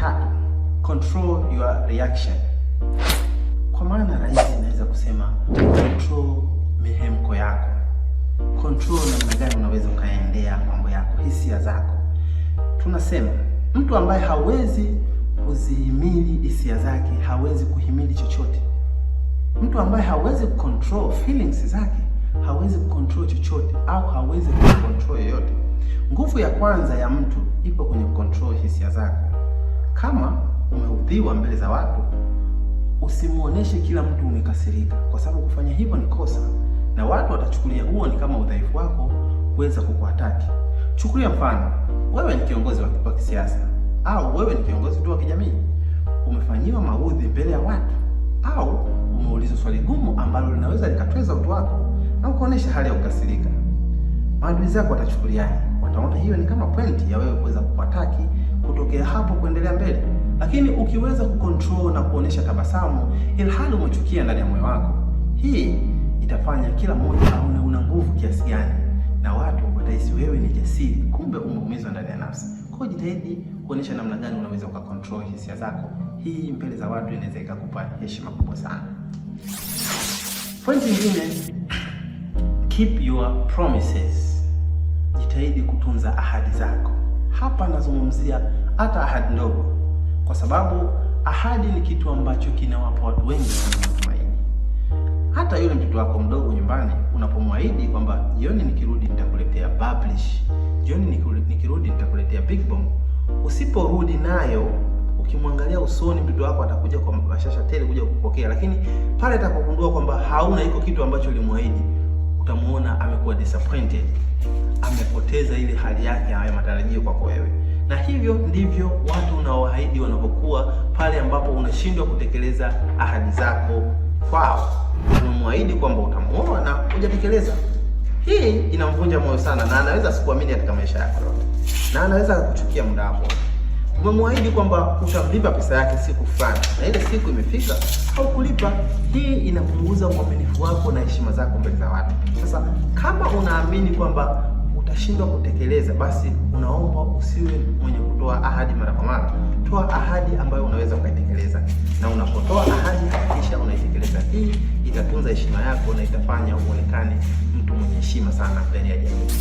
tatu, control your reaction. Kwa maana rahisi inaweza kusema control mihemko yako, control namna gani unaweza ukaendea mambo yako, hisia zako. Tunasema mtu ambaye hawezi kuzihimili hisia zake hawezi kuhimili chochote. Mtu ambaye hawezi control feelings zake hawezi control chochote, au hawezi control yoyote. Nguvu ya kwanza ya mtu ipo kwenye control hisia zako. Kama umeudhiwa mbele za watu, usimuoneshe kila mtu umekasirika, kwa sababu kufanya hivyo ni kosa na watu watachukulia huo ni kama udhaifu wako kuweza kukuataki. Chukulia mfano, wewe ni kiongozi wa kisiasa au wewe ni kiongozi tu wa kijamii. Umefanyiwa maudhi mbele ya watu au umeulizwa swali gumu ambalo linaweza likatweza utu wako na ukaonesha hali ya kukasirika. Maadui zako watachukuliaje? Wataona hiyo ni kama pointi ya wewe kuweza kukuataki kutokea hapo kuendelea mbele. Lakini ukiweza kucontrol na kuonesha tabasamu ilhali umechukia ndani ya moyo wako, hii itafanya kila mmoja aone una nguvu kiasi gani, na watu watahisi wewe ni jasiri, kumbe umeumizwa ndani ya nafsi. Kwa hiyo jitahidi kuonesha namna gani unaweza ukacontrol hisia zako. Hii mbele za watu inaweza ikakupa heshima kubwa sana. Point nyingine, keep your promises. Jitahidi kutunza ahadi zako. Hapa nazungumzia hata ahadi ndogo, kwa sababu ahadi ni kitu ambacho kinawapa watu wengi matumaini. Hata yule mtoto wako mdogo nyumbani, unapomwahidi kwamba jioni nikirudi nitakuletea Bablish, jioni nikirudi nitakuletea Big Bomb, usiporudi nayo, ukimwangalia usoni mtoto wako atakuja kwa bashasha tele kuja kukupokea, lakini pale atakapogundua kwamba hauna iko kitu ambacho ulimwahidi, utamuona amekuwa disappointed, amepoteza ile hali yake ya matarajio kwako wewe. Na hivyo ndivyo watu unaoahidi wanapokuwa pale ambapo unashindwa kutekeleza ahadi zako kwao. Unamwahidi kwamba utamuoa na hujatekeleza. Hii inamvunja moyo sana, na anaweza sikuamini katika maisha yako yote, na anaweza kuchukia muda wako. Umemwahidi kwamba utamlipa pesa yake siku fulani, na ile siku imefika haukulipa. Hii inapunguza uaminifu wako na heshima zako mbele za watu. Sasa kama unaamini kwamba utashindwa kutekeleza, basi unaomba usiwe mwenye kutoa ahadi mara kwa mara. Toa ahadi ambayo unaweza kuitekeleza, na unapotoa ahadi hakikisha unaitekeleza. Hii itatunza heshima yako na itafanya uonekane mtu mwenye heshima sana ndani ya jamii.